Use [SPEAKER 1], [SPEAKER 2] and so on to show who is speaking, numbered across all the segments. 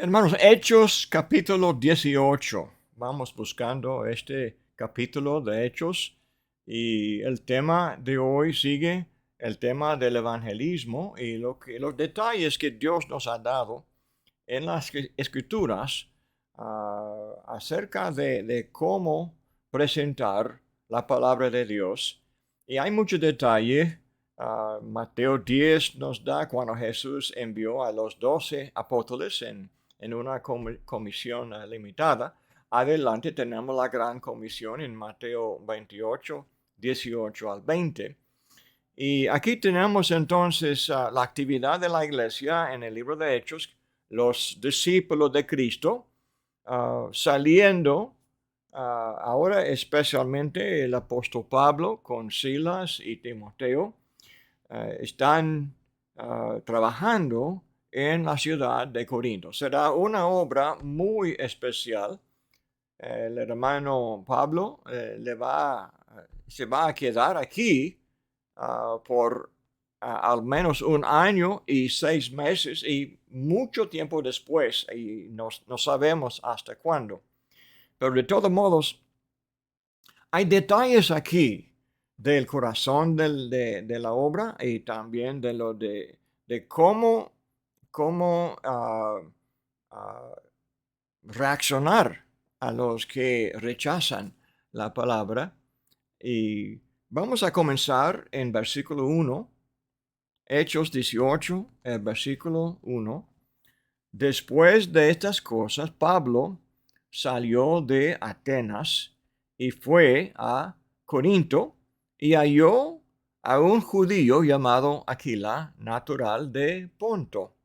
[SPEAKER 1] Hermanos, Hechos capítulo 18. Vamos buscando este capítulo de Hechos y el tema de hoy sigue el tema del evangelismo y los detalles que Dios nos ha dado en las escrituras acerca de cómo presentar la palabra de Dios. Y hay mucho detalle. Mateo 10 nos da cuando Jesús envió a los 12 apóstoles en una comisión limitada. Adelante tenemos la gran comisión en Mateo 28, 18 al 20. Y aquí tenemos entonces la actividad de la iglesia en el libro de Hechos, los discípulos de Cristo saliendo, ahora especialmente el apóstol Pablo con Silas y Timoteo, están trabajando en la ciudad de Corinto. Será una obra muy especial. El hermano Pablo se va a quedar aquí por al menos un año y 6 meses y mucho tiempo después, y no sabemos hasta cuándo. Pero de todos modos, hay detalles aquí del corazón de la obra y también de cómo reaccionar a los que rechazan la palabra. Y vamos a comenzar en versículo 1, Hechos 18, el versículo 1. Después de estas cosas, Pablo salió de Atenas y fue a Corinto y halló a un judío llamado Aquila, natural de Ponto,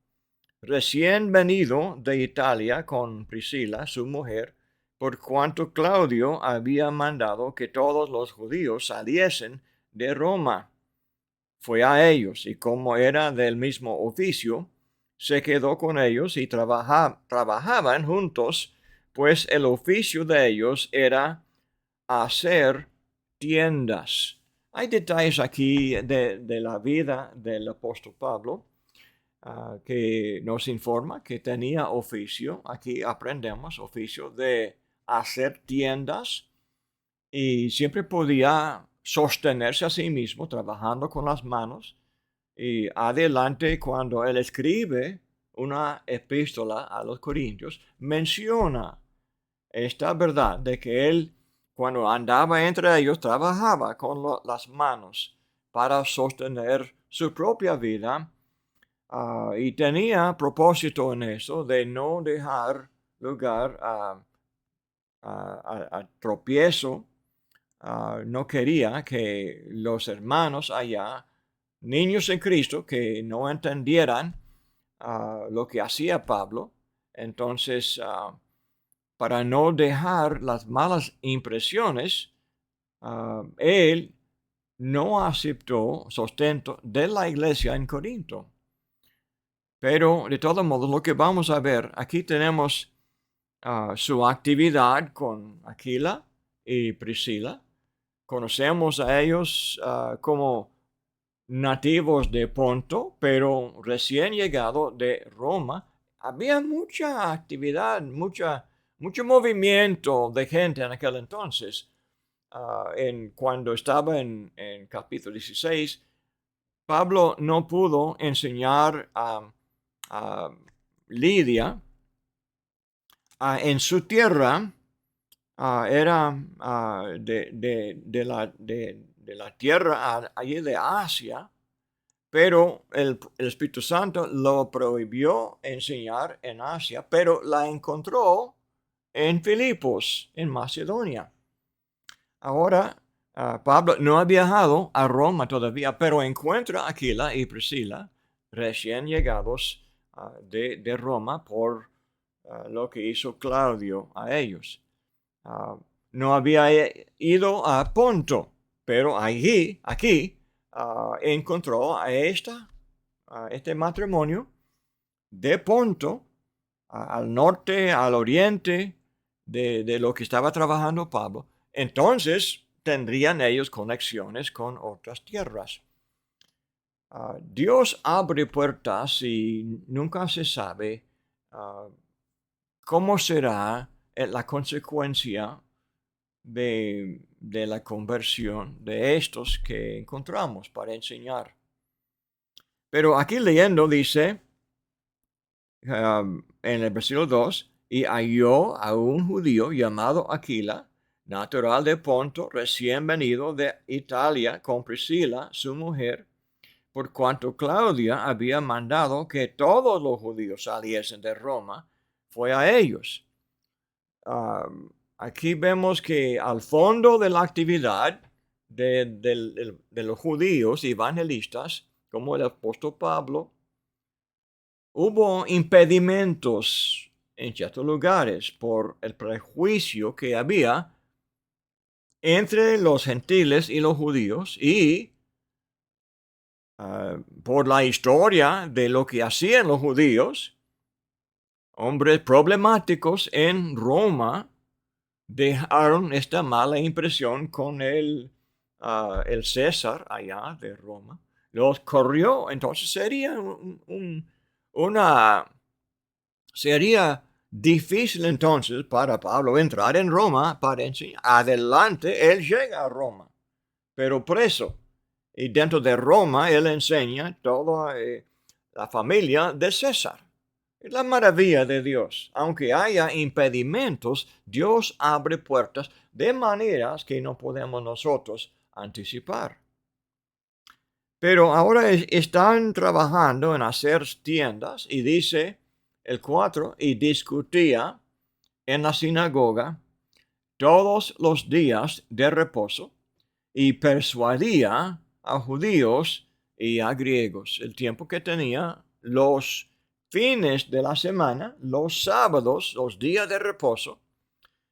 [SPEAKER 1] recién venido de Italia con Priscila, su mujer, por cuanto Claudio había mandado que todos los judíos saliesen de Roma. Fue a ellos y como era del mismo oficio, se quedó con ellos y trabajaban juntos, pues el oficio de ellos era hacer tiendas. Hay detalles aquí de la vida del apóstol Pablo que nos informa que tenía oficio. Aquí aprendemos oficio de hacer tiendas y siempre podía sostenerse a sí mismo trabajando con las manos. Y adelante, cuando él escribe una epístola a los Corintios, menciona esta verdad de que él, cuando andaba entre ellos, trabajaba con las manos para sostener su propia vida y tenía propósito en eso de no dejar lugar a tropiezo. No quería que los hermanos allá, niños en Cristo, que no entendieran lo que hacía Pablo. Entonces, para no dejar las malas impresiones, él no aceptó sustento de la iglesia en Corinto. Pero de todos modos, lo que vamos a ver, aquí tenemos su actividad con Aquila y Priscila. Conocemos a ellos como nativos de Ponto, pero recién llegado de Roma. Había mucha actividad, mucho movimiento de gente en aquel entonces. Cuando estaba en capítulo 16, Pablo no pudo enseñar a Lidia en su tierra. Era de la tierra allí de Asia, pero el Espíritu Santo lo prohibió enseñar en Asia, pero la encontró en Filipos, en Macedonia. Ahora, Pablo no ha viajado a Roma todavía, pero encuentra a Aquila y Priscila, recién llegados de Roma por lo que hizo Claudio a ellos. No había ido a Ponto, pero aquí encontró a este matrimonio de Ponto, al norte, al oriente de lo que estaba trabajando Pablo. Entonces tendrían ellos conexiones con otras tierras. Dios abre puertas y nunca se sabe ¿cómo será la consecuencia de la conversión de estos que encontramos para enseñar? Pero aquí leyendo dice, en el versículo 2, y halló a un judío llamado Aquila, natural de Ponto, recién venido de Italia, con Priscila, su mujer, por cuanto Claudia había mandado que todos los judíos saliesen de Roma, fue a ellos. Aquí vemos que al fondo de la actividad de los judíos evangelistas, como el apóstol Pablo, hubo impedimentos en ciertos lugares por el prejuicio que había entre los gentiles y los judíos y por la historia de lo que hacían los judíos, hombres problemáticos en Roma dejaron esta mala impresión con el César allá de Roma. Los corrió, entonces sería difícil entonces para Pablo entrar en Roma para enseñar. Adelante, él llega a Roma, pero preso. Y dentro de Roma él enseña toda la familia de César. Es la maravilla de Dios. Aunque haya impedimentos, Dios abre puertas de maneras que no podemos nosotros anticipar. Pero ahora están trabajando en hacer tiendas y dice el 4, y discutía en la sinagoga todos los días de reposo y persuadía a judíos y a griegos. El tiempo que tenía, los fines de la semana, los sábados, los días de reposo,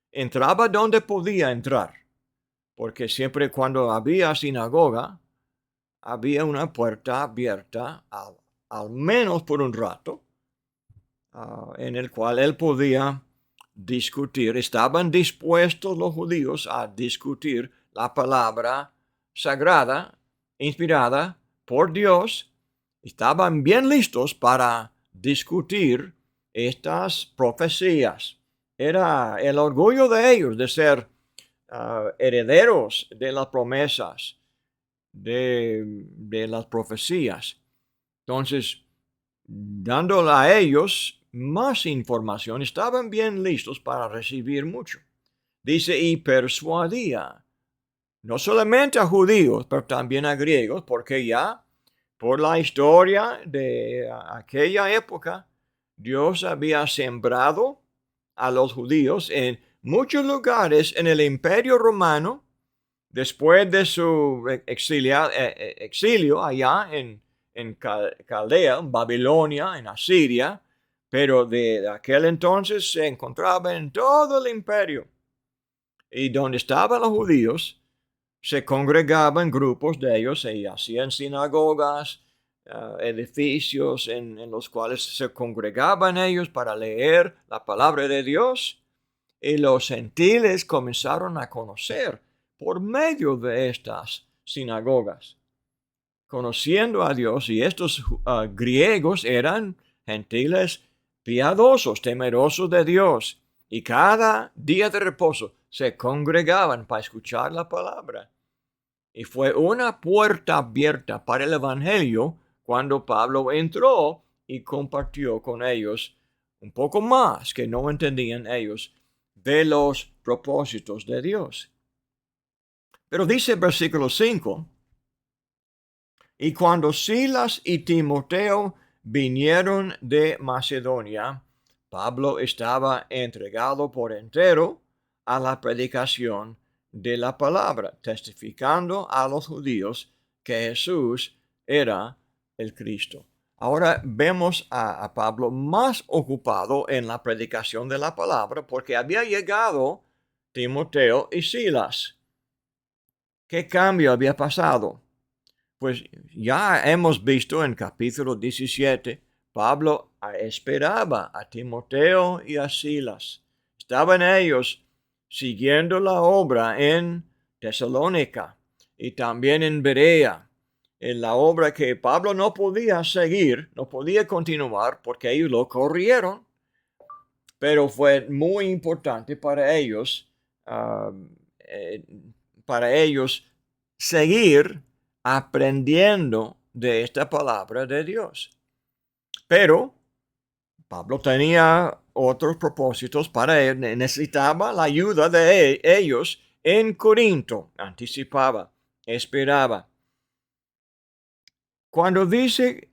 [SPEAKER 1] entraba donde podía entrar, porque siempre cuando había sinagoga, había una puerta abierta, al menos por un rato, en el cual él podía discutir. Estaban dispuestos los judíos a discutir la palabra sagrada, inspirada por Dios. Estaban bien listos para discutir estas profecías. Era el orgullo de ellos de ser herederos de las promesas, de las profecías. Entonces, dándole a ellos más información, estaban bien listos para recibir mucho. Dice, y persuadía, no solamente a judíos, pero también a griegos, porque ya por la historia de aquella época, Dios había sembrado a los judíos en muchos lugares en el Imperio Romano, después de su exilio allá en Caldea, en Babilonia, en Asiria, pero de aquel entonces se encontraba en todo el imperio. Y donde estaban los judíos, se congregaban grupos de ellos y hacían sinagogas, edificios en los cuales se congregaban ellos para leer la palabra de Dios. Y los gentiles comenzaron a conocer por medio de estas sinagogas, conociendo a Dios. Y estos griegos eran gentiles piadosos, temerosos de Dios. Y cada día de reposo se congregaban para escuchar la palabra. Y fue una puerta abierta para el Evangelio cuando Pablo entró y compartió con ellos un poco más que no entendían ellos de los propósitos de Dios. Pero dice el versículo 5, y cuando Silas y Timoteo vinieron de Macedonia, Pablo estaba entregado por entero a la predicación de la palabra, testificando a los judíos que Jesús era el Cristo. Ahora vemos a Pablo más ocupado en la predicación de la palabra porque había llegado Timoteo y Silas. ¿Qué cambio había pasado? Pues ya hemos visto en capítulo 17, Pablo esperaba a Timoteo y a Silas. Estaban ellos siguiendo la obra en Tesalónica y también en Berea, en la obra que Pablo no podía seguir, no podía continuar porque ellos lo corrieron. pero fue muy importante ah, eh, para ellos seguir aprendiendo de esta palabra de Dios. Pero Pablo tenía otros propósitos para él, necesitaba la ayuda de ellos en Corinto, anticipaba, esperaba. Cuando dice,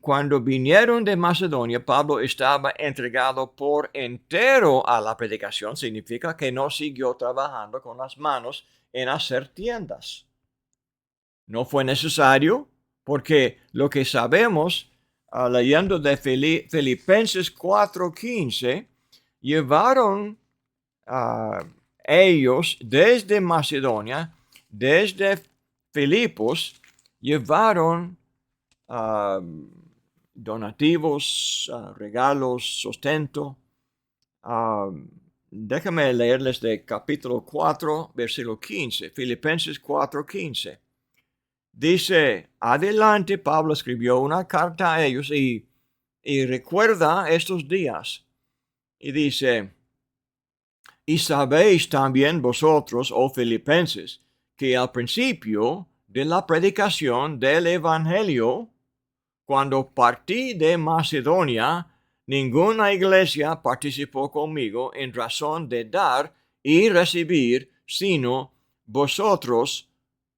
[SPEAKER 1] cuando vinieron de Macedonia, Pablo estaba entregado por entero a la predicación, significa que no siguió trabajando con las manos en hacer tiendas. No fue necesario, porque lo que sabemos, leyendo de Filipenses 4:15, llevaron ellos desde Macedonia, desde Filipos, llevaron donativos, regalos, sustento. Déjame leerles de capítulo 4, versículo 15, Filipenses 4:15. Dice, adelante Pablo escribió una carta a ellos y recuerda estos días. Y dice, y sabéis también vosotros, oh filipenses, que al principio de la predicación del Evangelio, cuando partí de Macedonia, ninguna iglesia participó conmigo en razón de dar y recibir, sino vosotros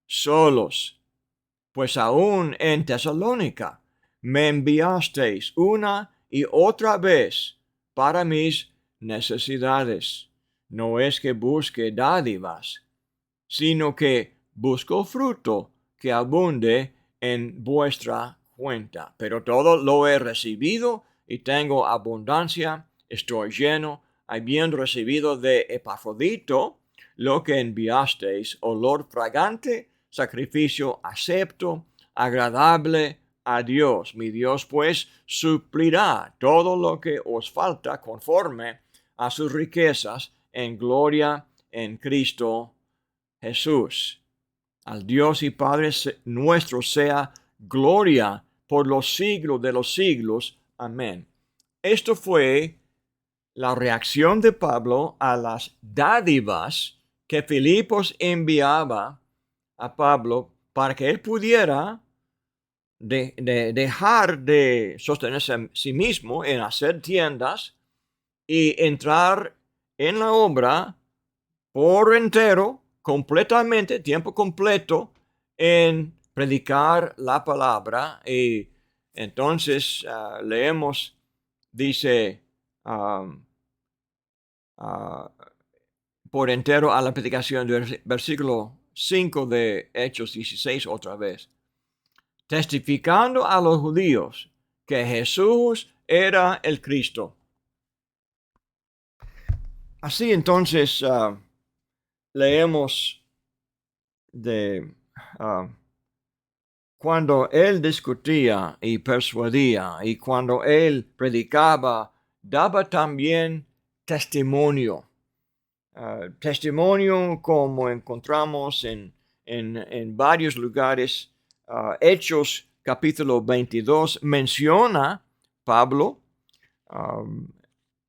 [SPEAKER 1] solos. Pues aún en Tesalónica me enviasteis una y otra vez para mis necesidades. No es que busque dádivas, sino que busco fruto que abunde en vuestra cuenta. Pero todo lo he recibido y tengo abundancia, estoy lleno, habiendo recibido de Epafrodito lo que enviasteis, olor fragante, sacrificio acepto, agradable a Dios. Mi Dios pues suplirá todo lo que os falta conforme a sus riquezas en gloria en Cristo Jesús. Al Dios y Padre nuestro sea gloria por los siglos de los siglos. Amén. Esto fue la reacción de Pablo a las dádivas que Filipos enviaba a Pablo para que él pudiera dejar de sostenerse a sí mismo en hacer tiendas y entrar en la obra por entero, completamente, tiempo completo, en predicar la palabra. Y entonces leemos, dice, por entero a la predicación del versículo 5 de Hechos 16 otra vez, testificando a los judíos que Jesús era el Cristo. Así entonces leemos de cuando él discutía y persuadía y cuando él predicaba, daba también testimonio. Testimonio como encontramos en varios lugares. Hechos capítulo 22 menciona Pablo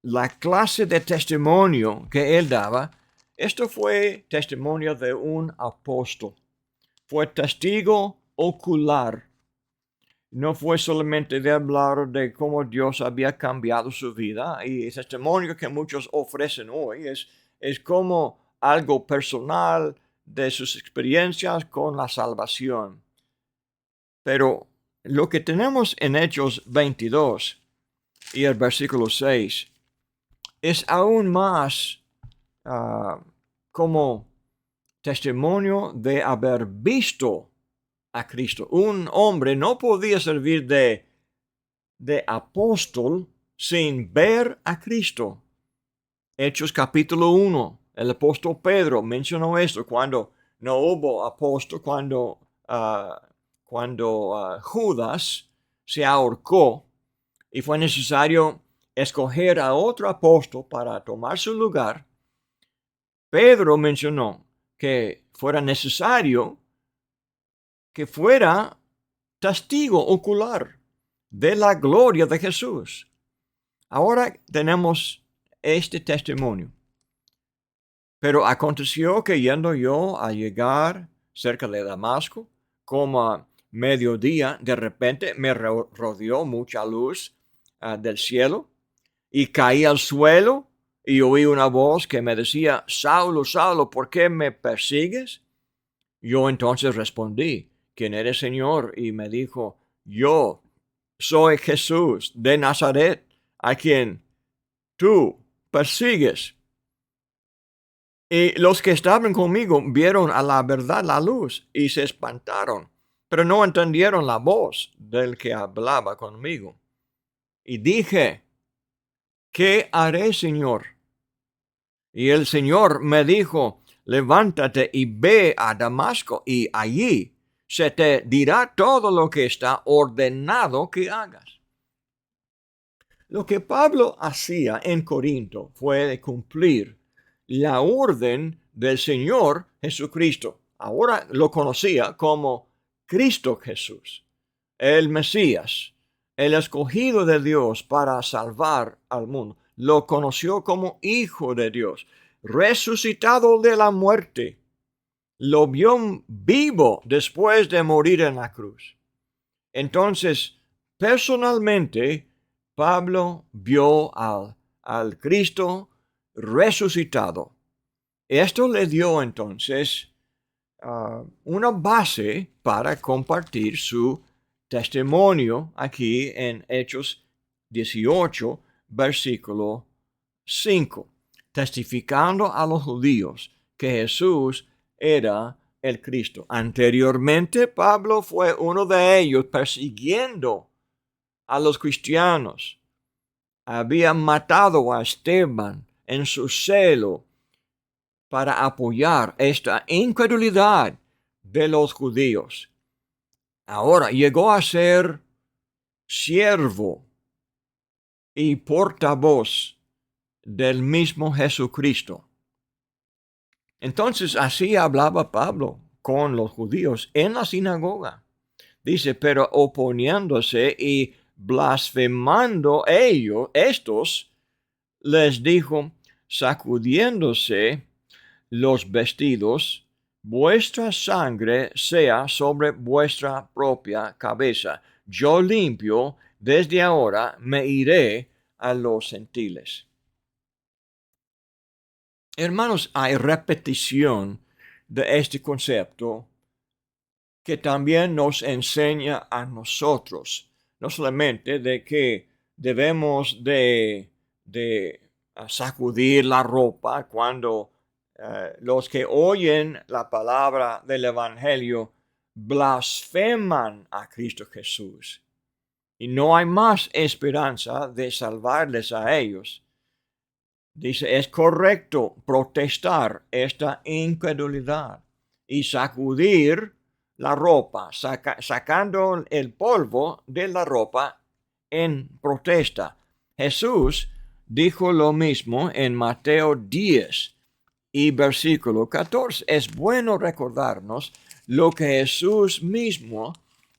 [SPEAKER 1] la clase de testimonio que él daba. Esto fue testimonio de un apóstol. Fue testigo ocular. No fue solamente de hablar de cómo Dios había cambiado su vida. Y el testimonio que muchos ofrecen hoy es como algo personal de sus experiencias con la salvación. Pero lo que tenemos en Hechos 22 y el versículo 6 es aún más como testimonio de haber visto a Cristo. Un hombre no podía servir de apóstol sin ver a Cristo. Hechos capítulo 1, el apóstol Pedro mencionó esto cuando no hubo apóstol, cuando Judas se ahorcó y fue necesario escoger a otro apóstol para tomar su lugar. Pedro mencionó que fuera necesario que fuera testigo ocular de la gloria de Jesús. Ahora tenemos este testimonio. Pero aconteció que yendo yo a llegar cerca de Damasco, como a mediodía, de repente me rodeó mucha luz del cielo y caí al suelo y oí una voz que me decía: Saulo, Saulo, ¿por qué me persigues? Yo entonces respondí: ¿Quién eres, Señor? Y me dijo: Yo soy Jesús de Nazaret, a quien tú persigues. Y los que estaban conmigo vieron a la verdad la luz y se espantaron, pero no entendieron la voz del que hablaba conmigo. Y dije: ¿qué haré, Señor? Y el Señor me dijo: levántate y ve a Damasco, y allí se te dirá todo lo que está ordenado que hagas. Lo que Pablo hacía en Corinto fue cumplir la orden del Señor Jesucristo. Ahora lo conocía como Cristo Jesús, el Mesías, el escogido de Dios para salvar al mundo. Lo conoció como Hijo de Dios, resucitado de la muerte. Lo vio vivo después de morir en la cruz. Entonces, personalmente, Pablo vio al Cristo resucitado. Esto le dio entonces una base para compartir su testimonio aquí en Hechos 18, versículo 5, testificando a los judíos que Jesús era el Cristo. Anteriormente, Pablo fue uno de ellos persiguiendo a los cristianos. Había matado a Esteban en su celo para apoyar esta incredulidad de los judíos. Ahora llegó a ser siervo y portavoz del mismo Jesucristo. Entonces así hablaba Pablo con los judíos en la sinagoga. Dice: pero oponiéndose y blasfemando estos, les dijo, sacudiéndose los vestidos: vuestra sangre sea sobre vuestra propia cabeza. Yo limpio, desde ahora me iré a los gentiles. Hermanos, hay repetición de este concepto que también nos enseña a nosotros, no solamente de que debemos de sacudir la ropa cuando los que oyen la palabra del Evangelio blasfeman a Cristo Jesús. Y no hay más esperanza de salvarles a ellos. Dice: es correcto protestar esta incredulidad y sacudir la ropa, sacando el polvo de la ropa en protesta. Jesús dijo lo mismo en Mateo 10 y versículo 14. Es bueno recordarnos lo que Jesús mismo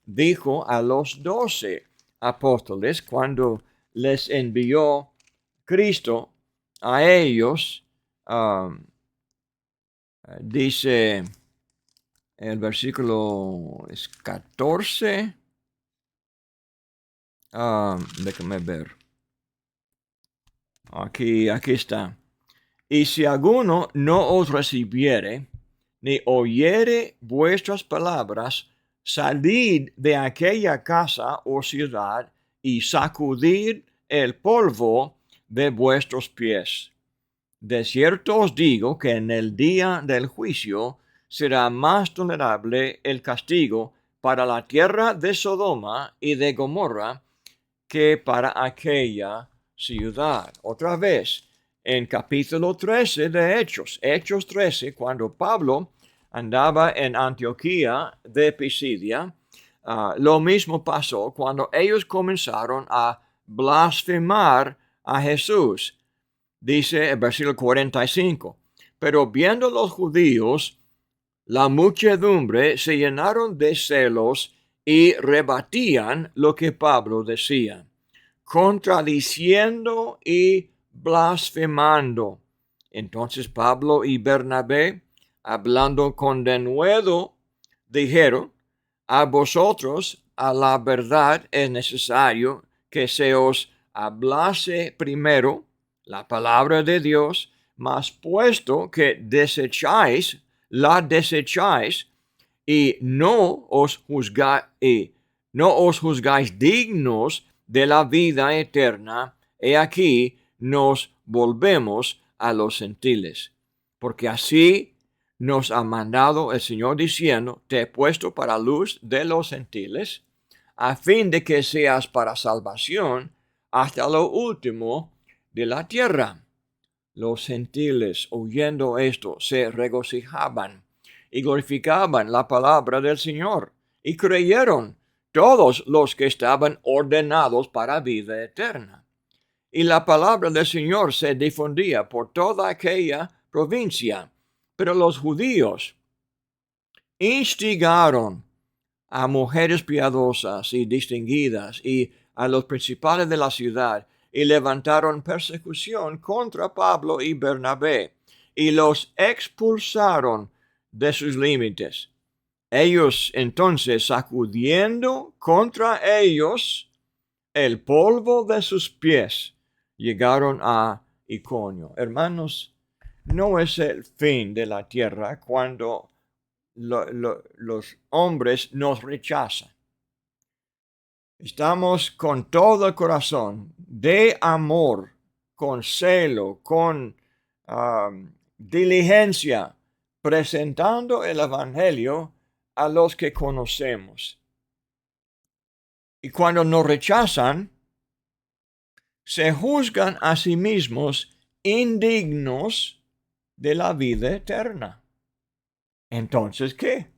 [SPEAKER 1] dijo a los 12 apóstoles cuando les envió Cristo a ellos. Dice el versículo 14. Déjame ver. Aquí está. Y si alguno no os recibiere, ni oyere vuestras palabras, salid de aquella casa o ciudad y sacudid el polvo de vuestros pies. De cierto os digo que en el día del juicio será más tolerable el castigo para la tierra de Sodoma y de Gomorra que para aquella ciudad. Otra vez, en capítulo 13 de Hechos 13, cuando Pablo andaba en Antioquía de Pisidia, lo mismo pasó cuando ellos comenzaron a blasfemar a Jesús. Dice el versículo 45, pero viendo los judíos la muchedumbre, se llenaron de celos y rebatían lo que Pablo decía. contradiciendo y blasfemando. Entonces Pablo y Bernabé, hablando con denuedo, dijeron: a vosotros, a la verdad, es necesario que se os hablase primero la palabra de Dios, mas puesto que la desecháis y no os juzgáis dignos de la vida eterna, he aquí nos volvemos a los gentiles. Porque así nos ha mandado el Señor diciendo: te he puesto para luz de los gentiles, a fin de que seas para salvación hasta lo último de la tierra. Los gentiles, oyendo esto, se regocijaban y glorificaban la palabra del Señor, y creyeron todos los que estaban ordenados para vida eterna. Y la palabra del Señor se difundía por toda aquella provincia. Pero los judíos instigaron a mujeres piadosas y distinguidas y a los principales de la ciudad, y levantaron persecución contra Pablo y Bernabé, y los expulsaron de sus límites. Ellos entonces, sacudiendo contra ellos el polvo de sus pies, llegaron a Iconio. Hermanos, no es el fin de la tierra cuando los hombres nos rechazan. Estamos con todo el corazón, de amor, con celo, con diligencia, presentando el Evangelio a los que conocemos. Y cuando nos rechazan, se juzgan a sí mismos indignos de la vida eterna. Entonces, ¿qué?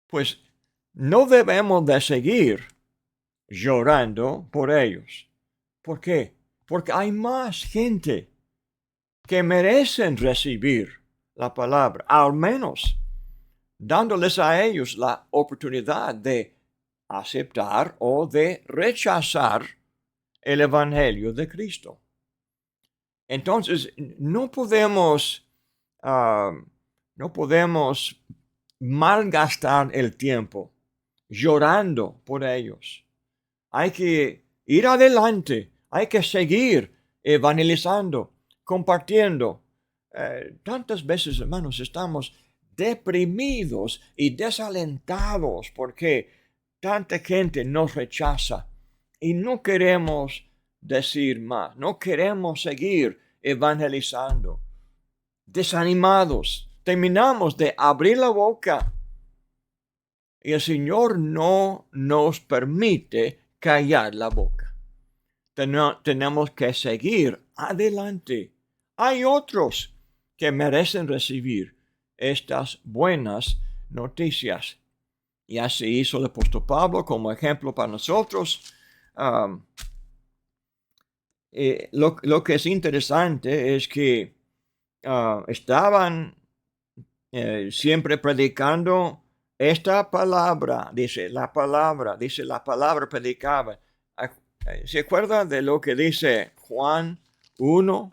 [SPEAKER 1] Pues no debemos de seguir llorando por ellos. ¿Por qué? Porque hay más gente que merecen recibir la palabra, al menos dándoles a ellos la oportunidad de aceptar o de rechazar el Evangelio de Cristo. Entonces, no podemos malgastar el tiempo llorando por ellos. Hay que ir adelante, hay que seguir evangelizando, compartiendo. Tantas veces, hermanos, estamos deprimidos y desalentados porque tanta gente nos rechaza y no queremos decir más, no queremos seguir evangelizando. Desanimados, terminamos de abrir la boca y el Señor no nos permite callar la boca. Tenemos que seguir adelante. Hay otros que merecen recibir estas buenas noticias. Y así hizo el apóstol Pablo como ejemplo para nosotros. Lo que es interesante es que estaban siempre predicando esta palabra, dice la palabra predicaba. ¿Se acuerdan de lo que dice Juan 1?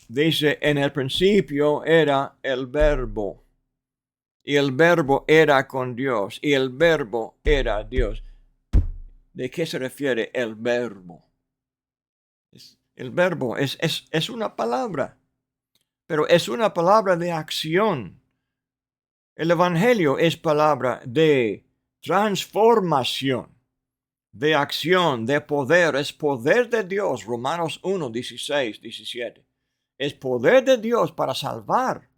[SPEAKER 1] Dice: en el principio era el Verbo, y el Verbo era con Dios, y el Verbo era Dios. ¿De qué se refiere el Verbo? El Verbo es una palabra, pero es una palabra de acción. El Evangelio es palabra de transformación, de acción, de poder. Es poder de Dios. Romanos 1, 16, 17. Es poder de Dios para salvar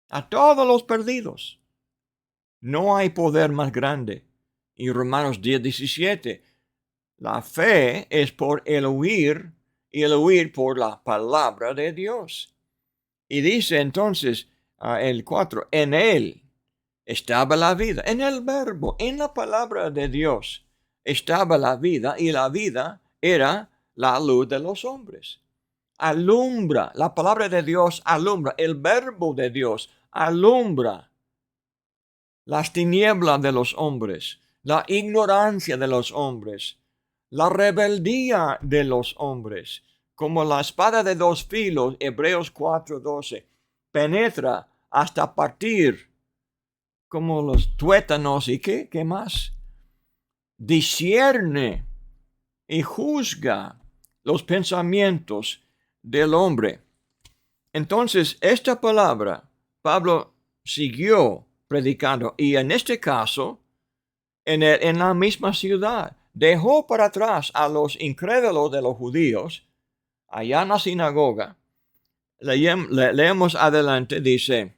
[SPEAKER 1] a todos los perdidos. No hay poder más grande. Y Romanos 10, 17. La fe es por el oír, y el oír por la palabra de Dios. Y dice entonces el 4, en él estaba la vida, en el Verbo, en la palabra de Dios estaba la vida, y la vida era la luz de los hombres. Alumbra, la palabra de Dios alumbra, el Verbo de Dios alumbra las tinieblas de los hombres, la ignorancia de los hombres, la rebeldía de los hombres, como la espada de dos filos, Hebreos 4:12, penetra hasta partir como los tuétanos y ¿qué más? Discierne y juzga los pensamientos del hombre. Entonces, esta palabra, Pablo siguió predicando y en este caso, en la misma ciudad, dejó para atrás a los incrédulos de los judíos, allá en la sinagoga. Leemos adelante, dice,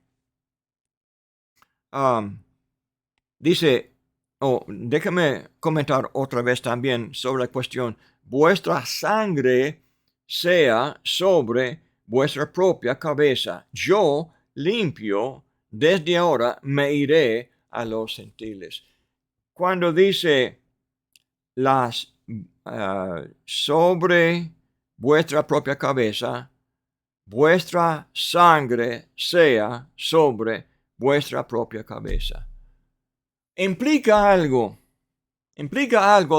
[SPEAKER 1] déjame comentar otra vez también sobre la cuestión, vuestra sangre sea sobre vuestra propia cabeza. Yo limpio, desde ahora me iré a los gentiles. Cuando dice las sobre vuestra propia cabeza, vuestra sangre sea sobre vuestra propia cabeza. Implica algo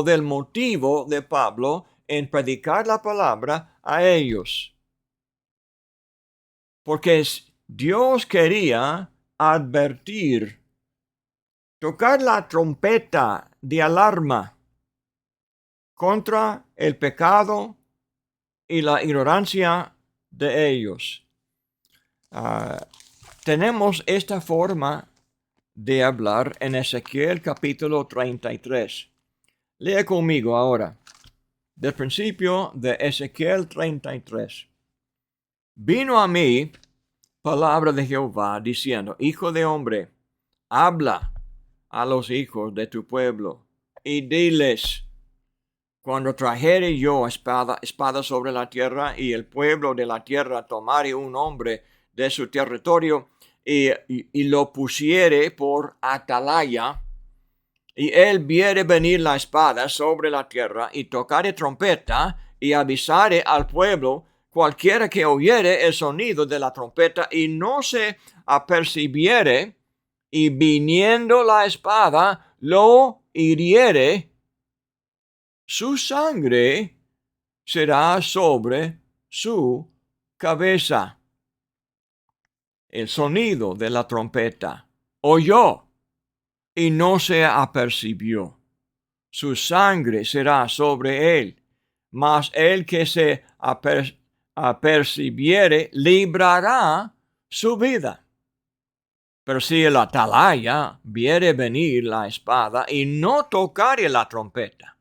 [SPEAKER 1] del motivo de Pablo en predicar la palabra a ellos. Porque Dios quería advertir, tocar la trompeta de alarma contra el pecado y la ignorancia de ellos. Tenemos esta forma de hablar en Ezequiel capítulo 33. Lea conmigo ahora, del principio de Ezequiel 33. Vino a mí palabra de Jehová diciendo, Hijo de hombre, habla a los hijos de tu pueblo y diles, cuando trajere yo espada sobre la tierra y el pueblo de la tierra tomare un hombre de su territorio y lo pusiere por atalaya, y él viere venir la espada sobre la tierra y tocare trompeta y avisare al pueblo, cualquiera que oyere el sonido de la trompeta y no se apercibiere, y viniendo la espada lo hiriere, su sangre será sobre su cabeza. El sonido de la trompeta oyó y no se apercibió. Su sangre será sobre él, mas el que se apercibiere librará su vida. Pero si el atalaya viere venir la espada y no tocare la trompeta,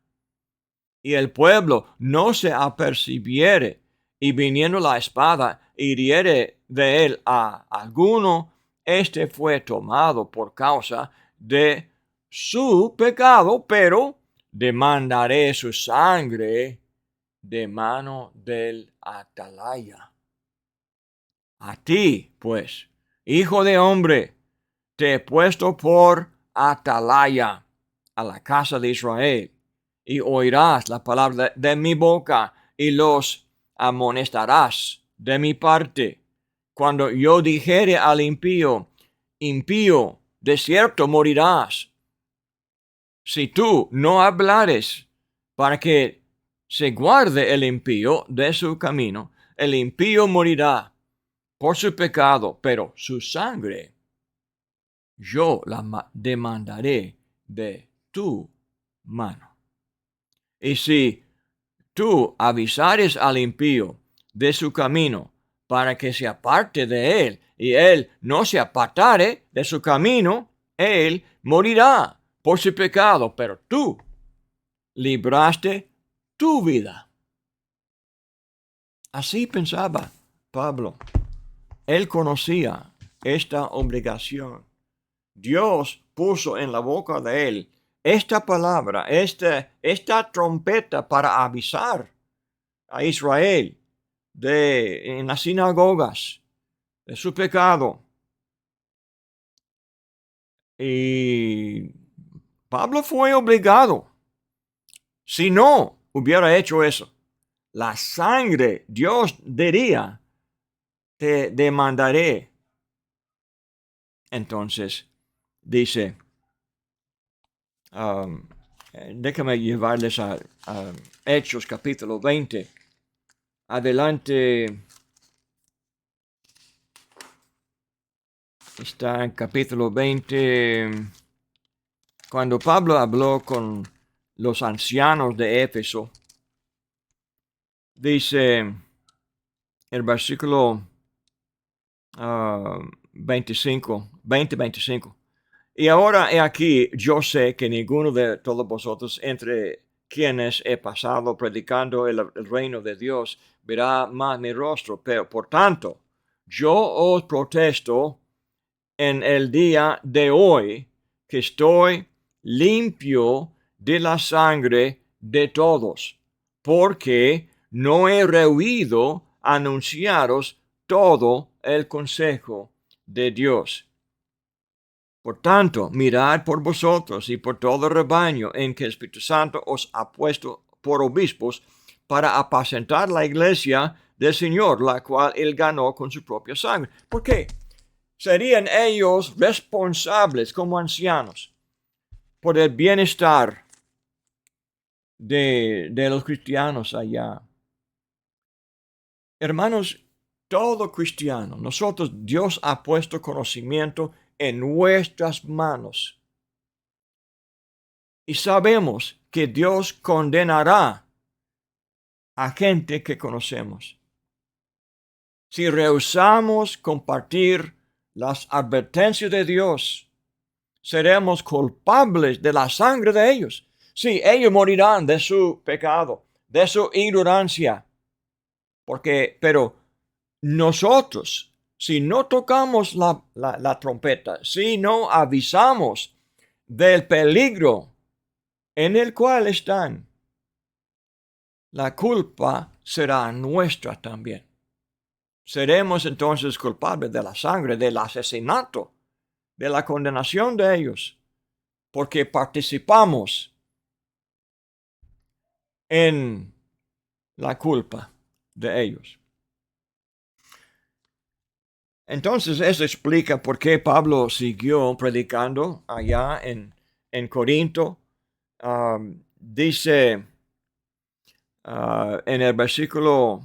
[SPEAKER 1] y el pueblo no se apercibiere, y viniendo la espada hiriere de él a alguno, este fue tomado por causa de su pecado, pero demandaré su sangre de mano del atalaya. A ti, pues, hijo de hombre, te he puesto por atalaya a la casa de Israel, y oirás la palabra de mi boca y los amonestarás de mi parte. Cuando yo dijere al impío, impío, de cierto morirás, si tú no hablares para que se guarde el impío de su camino, el impío morirá por su pecado, pero su sangre yo la demandaré de tu mano. Y si tú avisares al impío de su camino para que se aparte de él, y él no se apartare de su camino, él morirá por su pecado, pero tú libraste tu vida. Así pensaba Pablo. Él conocía esta obligación. Dios puso en la boca de él esta palabra, esta trompeta para avisar a Israel en las sinagogas de su pecado. Y Pablo fue obligado. Si no hubiera hecho eso, la sangre, Dios diría, te demandaré. Entonces, dice, Déjame llevarles a Hechos capítulo 20. Adelante está en capítulo 20, cuando Pablo habló con los ancianos de Éfeso. Dice el versículo 20-25. Y ahora he aquí, yo sé que ninguno de todos vosotros entre quienes he pasado predicando el reino de Dios verá más mi rostro, pero por tanto, yo os protesto en el día de hoy que estoy limpio de la sangre de todos, porque no he rehuido anunciaros todo el consejo de Dios. Por tanto, mirad por vosotros y por todo el rebaño en que el Espíritu Santo os ha puesto por obispos para apacentar la iglesia del Señor, la cual él ganó con su propia sangre. ¿Por qué? Serían ellos responsables como ancianos por el bienestar de los cristianos allá. Hermanos, todo cristiano, nosotros, Dios ha puesto conocimiento en nuestras manos. Y sabemos que Dios condenará a gente que conocemos. Si rehusamos compartir las advertencias de Dios, seremos culpables de la sangre de ellos. Sí, ellos morirán de su pecado, de su ignorancia. Pero nosotros, si no tocamos la trompeta, si no avisamos del peligro en el cual están, la culpa será nuestra también. Seremos entonces culpables de la sangre, del asesinato, de la condenación de ellos, porque participamos en la culpa de ellos. Entonces eso explica por qué Pablo siguió predicando allá en Corinto. Dice en el versículo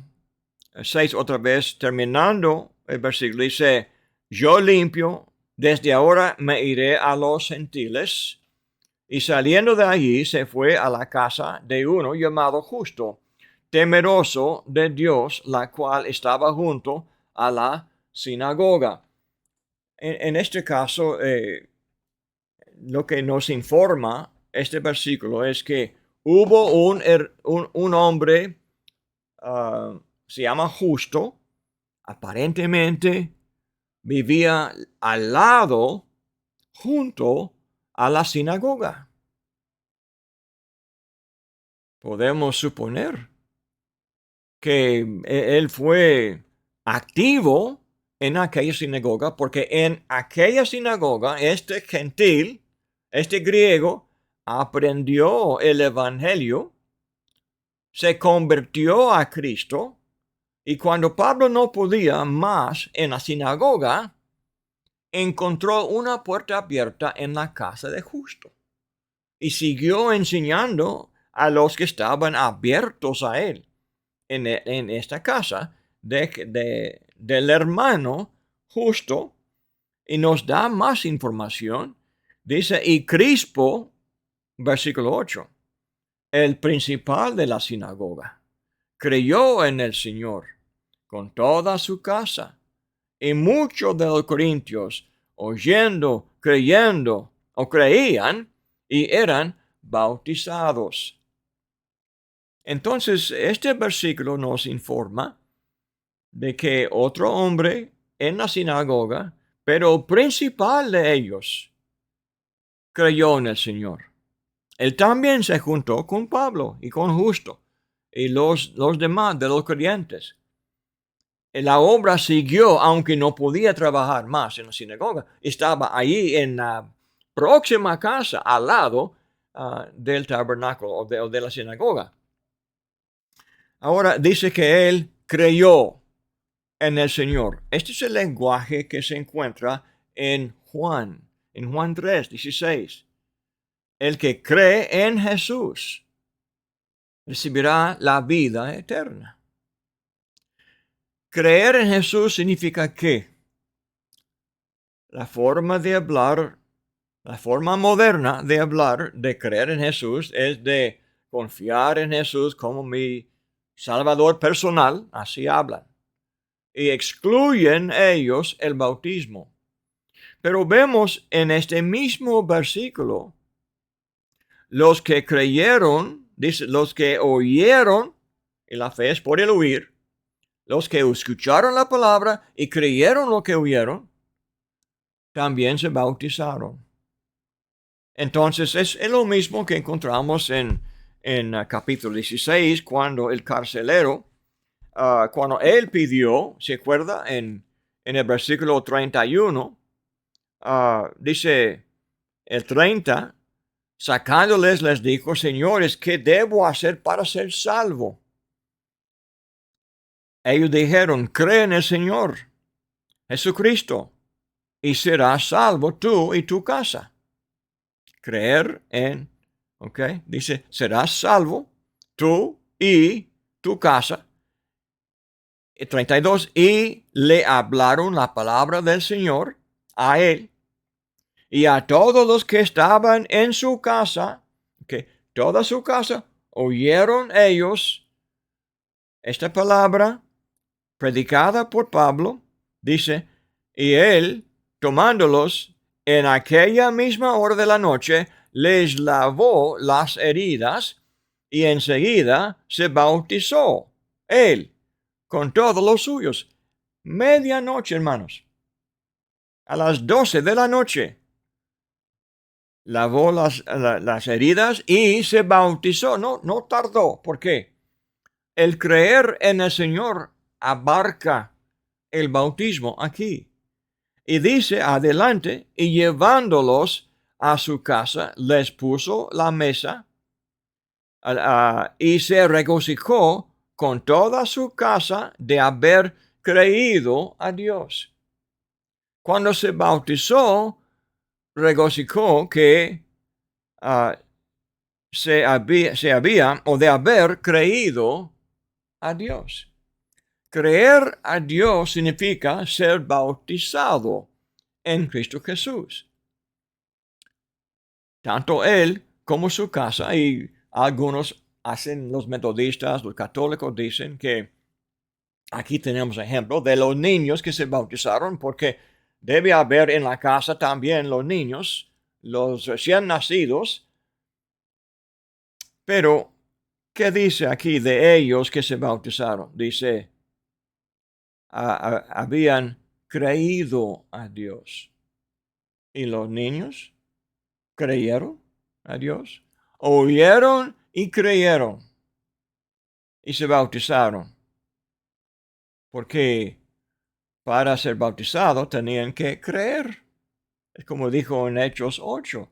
[SPEAKER 1] 6 otra vez, terminando el versículo, dice, yo limpio, desde ahora me iré a los gentiles. Y saliendo de allí se fue a la casa de uno llamado Justo, temeroso de Dios, la cual estaba junto a la sinagoga. En este caso, lo que nos informa este versículo es que hubo un hombre, se llama Justo, aparentemente vivía al lado, junto a la sinagoga. Podemos suponer que él fue activo en aquella sinagoga, porque en aquella sinagoga este gentil, este griego, aprendió el evangelio, se convirtió a Cristo, y cuando Pablo no podía más en la sinagoga, encontró una puerta abierta en la casa de Justo y siguió enseñando a los que estaban abiertos a él en esta casa del hermano Justo. Y nos da más información. Dice, y Crispo, versículo 8, el principal de la sinagoga, creyó en el Señor con toda su casa. Y muchos de los corintios, oyendo, creyendo o creían y eran bautizados. Entonces, este versículo nos informa de que otro hombre en la sinagoga, pero el principal de ellos, creyó en el Señor. Él también se juntó con Pablo y con Justo y los demás de los creyentes. La obra siguió, aunque no podía trabajar más en la sinagoga. Estaba allí en la próxima casa, al lado del tabernáculo o de la sinagoga. Ahora dice que él creyó en el Señor. Este es el lenguaje que se encuentra en Juan 3:16. el que cree en Jesús recibirá la vida eterna. Creer en Jesús significa que la forma moderna de hablar de creer en Jesús es de confiar en Jesús como mi Salvador personal, así hablan, y excluyen ellos el bautismo. Pero vemos en este mismo versículo, los que creyeron, dice, los que oyeron, y la fe es por el oír, los que escucharon la palabra y creyeron lo que oyeron, también se bautizaron. Entonces es lo mismo que encontramos en capítulo 16, cuando el carcelero, cuando él pidió, ¿se acuerda? En el versículo 31, dice el 30, sacándoles les dijo, señores, ¿qué debo hacer para ser salvo? Ellos dijeron, cree en el Señor Jesucristo y serás salvo tú y tu casa. Creer en, ¿ok? Dice, serás salvo tú y tu casa. 32, y le hablaron la palabra del Señor a él y a todos los que estaban en su casa, que toda su casa oyeron ellos esta palabra predicada por Pablo, dice, y él, tomándolos en aquella misma hora de la noche, les lavó las heridas y enseguida se bautizó él con todos los suyos. Medianoche, hermanos, a las 12 de la noche, lavó las heridas y se bautizó. No tardó. ¿Por qué? El creer en el Señor abarca el bautismo aquí. Y dice adelante, y llevándolos a su casa, les puso la mesa y se regocijó con toda su casa de haber creído a Dios. Cuando se bautizó, regocijó que se había o de haber creído a Dios. Creer a Dios significa ser bautizado en Cristo Jesús. Tanto él como su casa, y algunos hacen, los metodistas, los católicos dicen que aquí tenemos ejemplo de los niños que se bautizaron, porque debe haber en la casa también los niños, los recién nacidos. Pero, ¿qué dice aquí de ellos que se bautizaron? Dice, habían creído a Dios. ¿Y los niños creyeron a Dios? Oyeron y creyeron y se bautizaron. Porque para ser bautizados tenían que creer. Es como dijo en Hechos 8,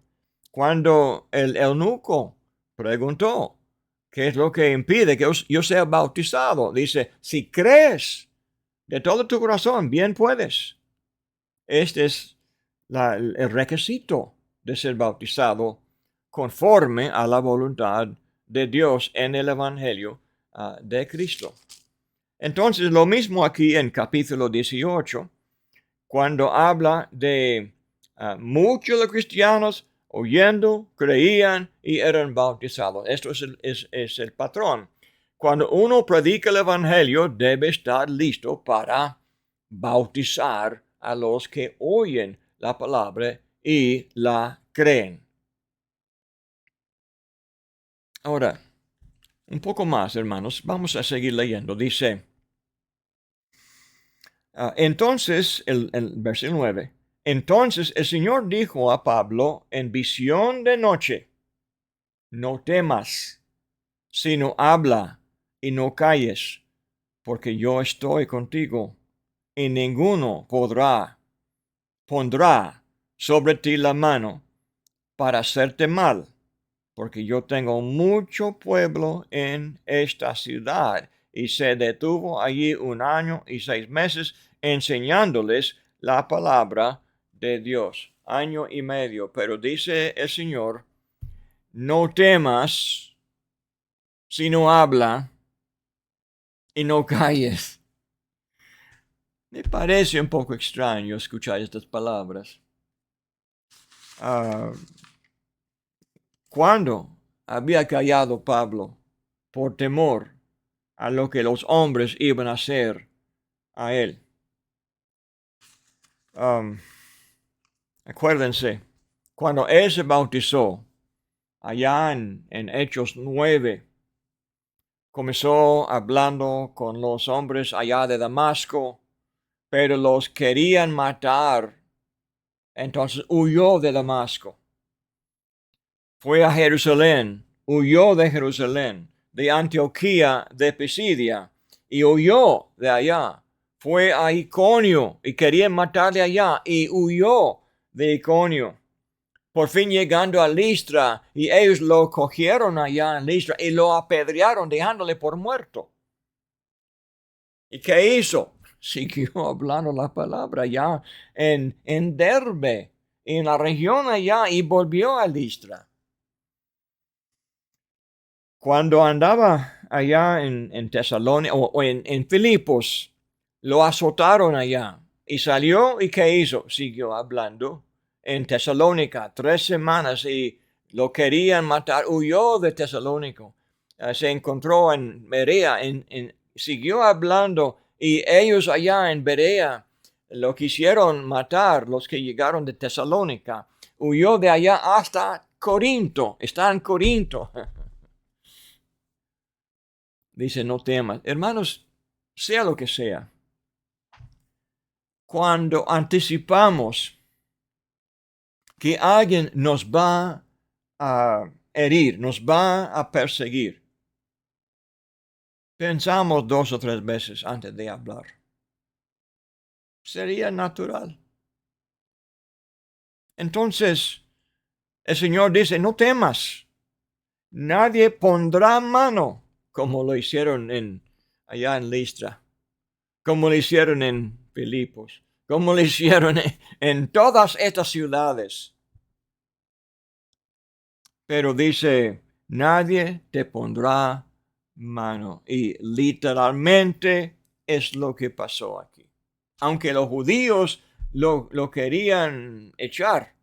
[SPEAKER 1] cuando el eunuco preguntó, ¿qué es lo que impide que yo sea bautizado? Dice, si crees de todo tu corazón, bien puedes. Este es el requisito de ser bautizado conforme a la voluntad de Dios en el Evangelio de Cristo. Entonces, lo mismo aquí en capítulo 18, cuando habla de muchos de los cristianos oyendo, creían y eran bautizados. Esto es el patrón. Cuando uno predica el Evangelio, debe estar listo para bautizar a los que oyen la palabra y la creen. Ahora, un poco más, hermanos, vamos a seguir leyendo. Dice, entonces, el versículo 9, entonces el Señor dijo a Pablo en visión de noche, no temas, sino habla y no calles, porque yo estoy contigo, y ninguno pondrá sobre ti la mano para hacerte mal, porque yo tengo mucho pueblo en esta ciudad. Y se detuvo allí 1 año y 6 meses enseñándoles la palabra de Dios. 1 año y medio. Pero dice el Señor, no temas, sino habla y no calles. Me parece un poco extraño escuchar estas palabras. ¿Cuándo había callado Pablo por temor a lo que los hombres iban a hacer a él? Acuérdense, cuando él se bautizó, allá en Hechos 9, comenzó hablando con los hombres allá de Damasco, pero los querían matar. Entonces huyó de Damasco. Fue a Jerusalén, huyó de Jerusalén, de Antioquía de Pisidia, y huyó de allá. Fue a Iconio y querían matarle allá, y huyó de Iconio. Por fin llegando a Listra, y ellos lo cogieron allá en Listra y lo apedrearon, dejándole por muerto. ¿Y qué hizo? Siguió hablando la palabra allá en Derbe, en la región allá, y volvió a Listra. Cuando andaba allá en Tesalónica o en Filipos, lo azotaron allá. Y salió, ¿y qué hizo? Siguió hablando en Tesalónica 3 semanas y lo querían matar. Huyó de Tesalónico. Se encontró en Berea, siguió hablando y ellos allá en Berea lo quisieron matar, los que llegaron de Tesalónica. Huyó de allá hasta Corinto. Está en Corinto. Dice, no temas. Hermanos, sea lo que sea, cuando anticipamos que alguien nos va a herir, nos va a perseguir, pensamos 2 o 3 veces antes de hablar. Sería natural. Entonces, el Señor dice, no temas. Nadie pondrá mano como lo hicieron allá en Listra, como lo hicieron en Filipos, como lo hicieron en todas estas ciudades. Pero dice, nadie te pondrá mano. Y literalmente es lo que pasó aquí. Aunque los judíos lo querían echar,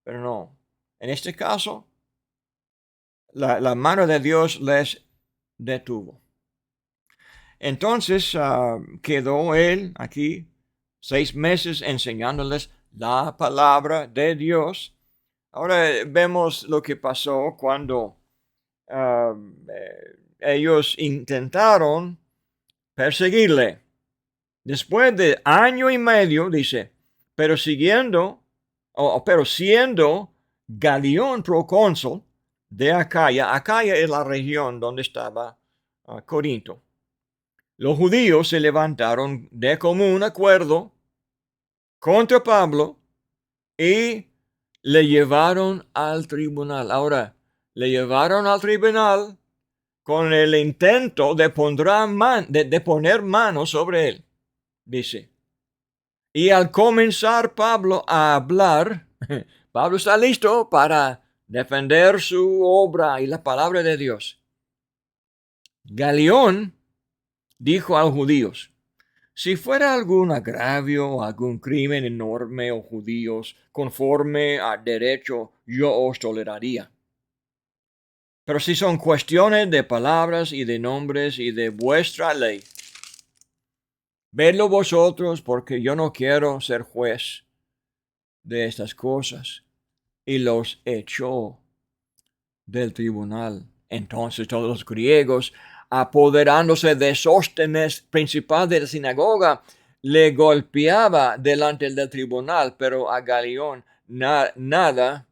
[SPEAKER 1] pero no. En este caso, la mano de Dios les detuvo. Entonces quedó él aquí 6 meses enseñándoles la palabra de Dios. Ahora vemos lo que pasó cuando ellos intentaron perseguirle. Después de 1 año y medio, dice, pero siendo Galión procónsul de Acaya, Acaya es la región donde estaba Corinto. Los judíos se levantaron de común acuerdo contra Pablo y le llevaron al tribunal. Ahora, le llevaron al tribunal con el intento de poner mano sobre él, dice. Y al comenzar Pablo a hablar, Pablo está listo para defender su obra y la palabra de Dios. Galión dijo a los judíos, si fuera algún agravio o algún crimen enorme o judíos conforme al derecho, yo os toleraría. Pero si son cuestiones de palabras y de nombres y de vuestra ley, vedlo vosotros, porque yo no quiero ser juez de estas cosas. Y los echó del tribunal. Entonces todos los griegos, apoderándose de Sóstenes, principal de la sinagoga, le golpeaba delante del tribunal, pero a Galión nada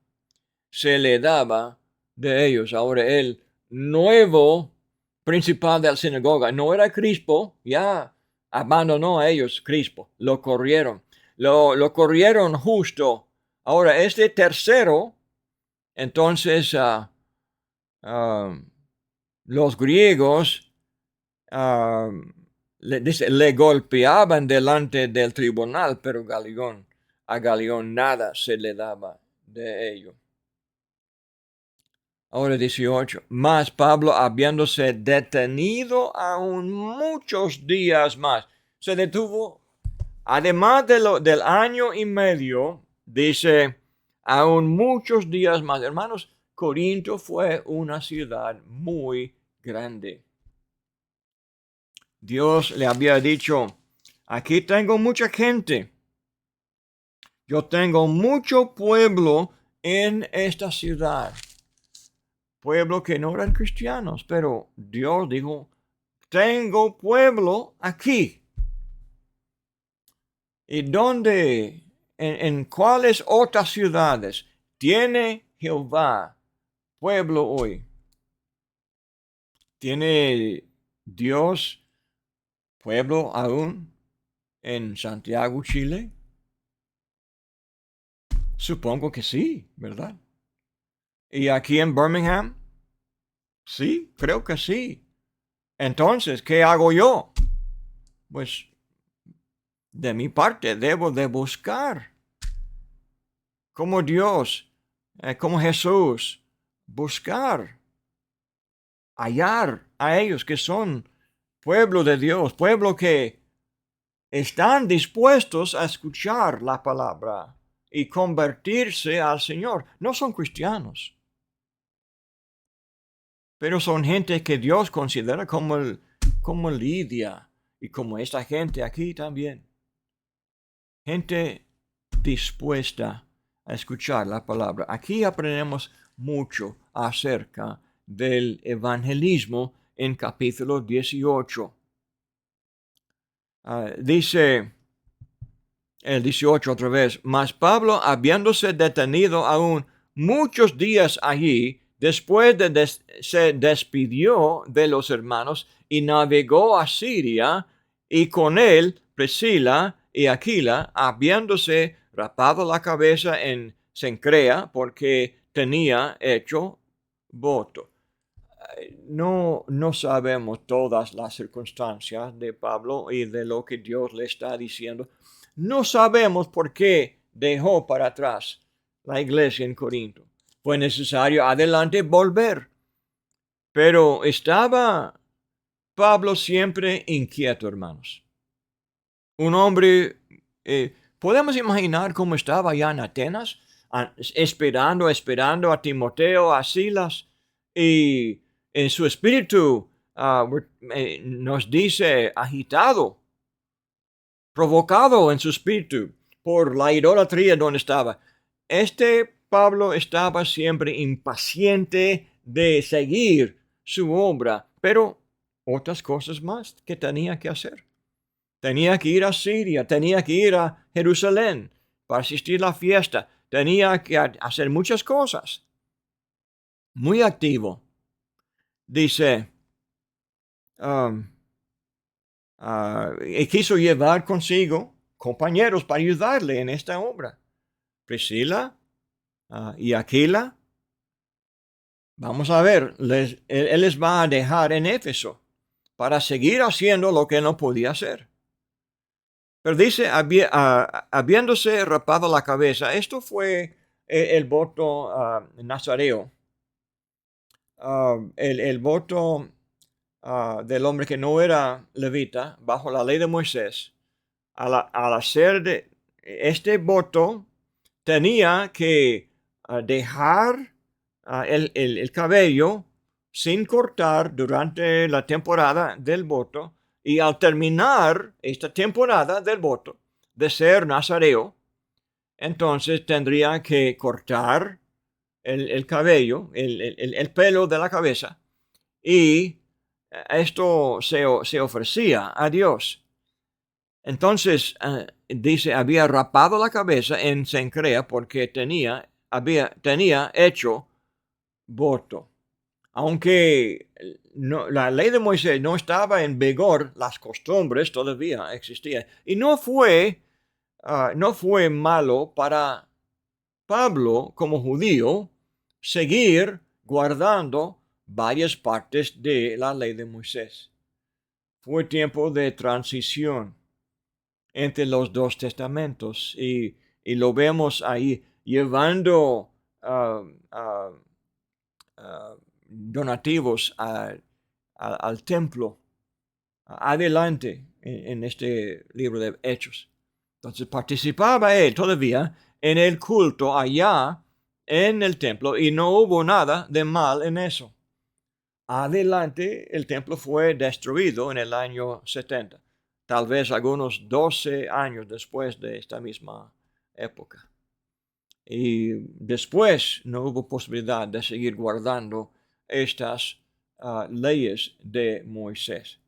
[SPEAKER 1] se le daba de ellos. Ahora el nuevo principal de la sinagoga no era Crispo, ya abandonó a ellos Crispo, lo corrieron. Lo corrieron justo. Ahora este tercero, entonces los griegos le golpeaban delante del tribunal, pero a Galión nada se le daba de ello. Ahora 18. Mas Pablo, habiéndose detenido aún muchos días más, se detuvo, además del año y medio, dice, aún muchos días más. Hermanos, Corinto fue una ciudad muy grande. Dios le había dicho, aquí tengo mucha gente. Yo tengo mucho pueblo en esta ciudad. Pueblo que no eran cristianos, pero Dios dijo, tengo pueblo aquí. ¿Y dónde, en cuáles otras ciudades tiene Jehová pueblo hoy? ¿Tiene Dios pueblo aún en Santiago, Chile? Supongo que sí, ¿verdad? ¿Y aquí en Birmingham? Sí, creo que sí. Entonces, ¿qué hago yo? Pues de mi parte debo de buscar como Dios, como Jesús, buscar, hallar a ellos que son pueblo de Dios, pueblo que están dispuestos a escuchar la palabra y convertirse al Señor. No son cristianos, pero son gente que Dios considera como Lidia y como esta gente aquí también. Gente dispuesta a escuchar la palabra. Aquí aprendemos mucho acerca del evangelismo en capítulo 18. Dice el 18 otra vez, mas Pablo, habiéndose detenido aún muchos días allí, después se despidió de los hermanos y navegó a Siria, y con él Priscila y Aquila, habiéndose rapado la cabeza en Cencrea, porque tenía hecho voto. No sabemos todas las circunstancias de Pablo y de lo que Dios le está diciendo. No sabemos por qué dejó para atrás la iglesia en Corinto. Fue necesario adelante volver. Pero estaba Pablo siempre inquieto, hermanos. Un hombre, podemos imaginar cómo estaba allá en Atenas, esperando a Timoteo, a Silas, y en su espíritu nos dice agitado, provocado en su espíritu por la idolatría donde estaba. Este Pablo estaba siempre impaciente de seguir su obra, pero otras cosas más que tenía que hacer. Tenía que ir a Siria, tenía que ir a Jerusalén para asistir a la fiesta, tenía que hacer muchas cosas. Muy activo. Dice, y quiso llevar consigo compañeros para ayudarle en esta obra. Priscila y Aquila. Vamos a ver, él les va a dejar en Éfeso para seguir haciendo lo que no podía hacer. Pero dice, habiéndose rapado la cabeza, esto fue el voto nazareo, el voto del hombre que no era levita bajo la ley de Moisés. Al hacer este voto, tenía que dejar el cabello sin cortar durante la temporada del voto, y al terminar esta temporada del voto de ser nazareo, entonces tendría que cortar el cabello, el pelo de la cabeza, y esto se ofrecía a Dios. Entonces, dice, había rapado la cabeza en Cencrea porque tenía hecho voto. Aunque la ley de Moisés no estaba en vigor, las costumbres todavía existían. Y no fue malo para Pablo como judío seguir guardando varias partes de la ley de Moisés. Fue tiempo de transición entre los dos testamentos y lo vemos ahí llevando donativos al templo adelante en este libro de Hechos. Entonces participaba él todavía en el culto allá en el templo y no hubo nada de mal en eso. Adelante el templo fue destruido en el año 70, tal vez algunos 12 años después de esta misma época. Y después no hubo posibilidad de seguir guardando estas leyes de Moisés.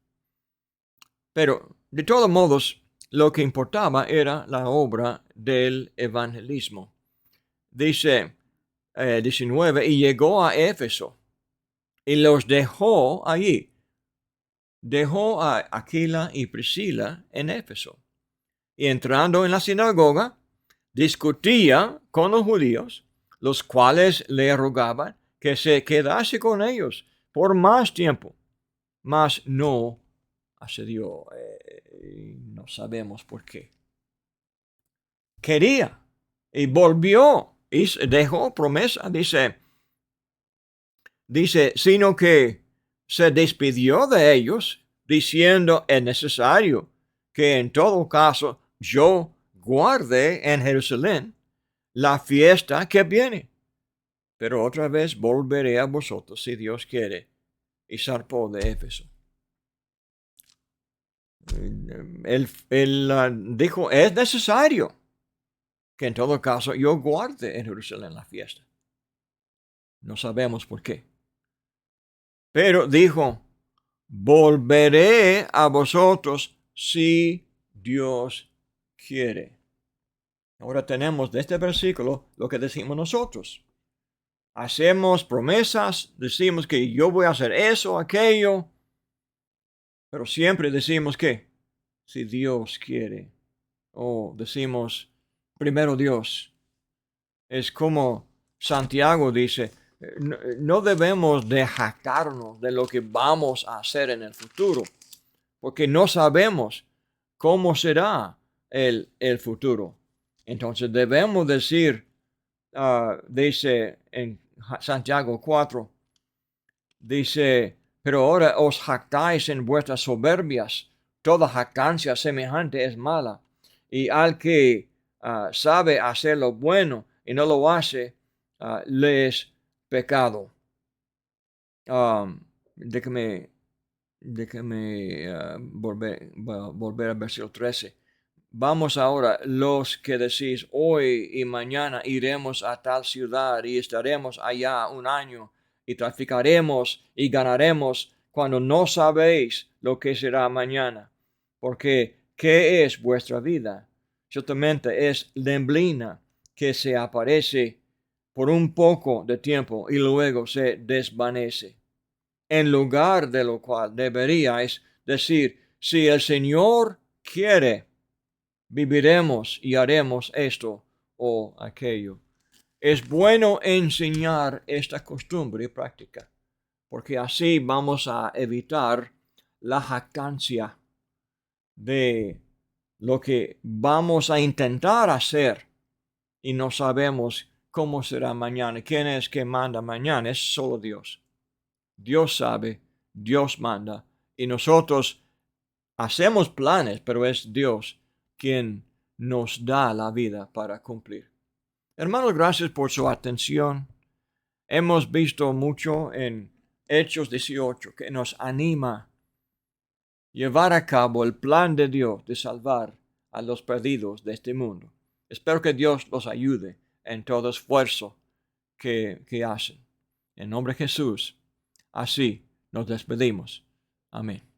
[SPEAKER 1] Pero, de todos modos, lo que importaba era la obra del evangelismo. Dice 19, y llegó a Éfeso y los dejó allí. Dejó a Aquila y Priscila en Éfeso. Y entrando en la sinagoga, discutía con los judíos, los cuales le rogaban que se quedase con ellos por más tiempo, mas no accedió. No sabemos por qué. Quería y volvió y dejó promesa, dice, sino que se despidió de ellos diciendo, es necesario que en todo caso yo guarde en Jerusalén la fiesta que viene, pero otra vez volveré a vosotros si Dios quiere. Y zarpó de Éfeso. Él dijo, es necesario que en todo caso yo guarde en Jerusalén la fiesta. No sabemos por qué. Pero dijo, volveré a vosotros si Dios quiere. Ahora tenemos de este versículo lo que decimos nosotros. Hacemos promesas, decimos que yo voy a hacer eso, aquello, pero siempre decimos que si Dios quiere, o decimos primero Dios. Es como Santiago dice, no debemos de jactarnos de lo que vamos a hacer en el futuro, porque no sabemos cómo será el futuro. Entonces debemos decir, dice en Santiago 4, dice, pero ahora os jactáis en vuestras soberbias, toda jactancia semejante es mala, y al que sabe hacer lo bueno y no lo hace, le es pecado. Déjame volver al versículo 13. Vamos ahora, los que decís, hoy y mañana iremos a tal ciudad y estaremos allá un año y traficaremos y ganaremos cuando no sabéis lo que será mañana. Porque, ¿qué es vuestra vida? Ciertamente es neblina que se aparece por un poco de tiempo y luego se desvanece. En lugar de lo cual deberíais decir, si el Señor quiere, viviremos y haremos esto o aquello. Es bueno enseñar esta costumbre y práctica, porque así vamos a evitar la jactancia de lo que vamos a intentar hacer y no sabemos cómo será mañana. ¿Quién es que manda mañana? Es solo Dios. Dios sabe, Dios manda, y nosotros hacemos planes, pero es Dios quien nos da la vida para cumplir. Hermanos, gracias por su atención. Hemos visto mucho en Hechos 18 que nos anima a llevar a cabo el plan de Dios de salvar a los perdidos de este mundo. Espero que Dios los ayude en todo esfuerzo que hacen. En nombre de Jesús, así nos despedimos. Amén.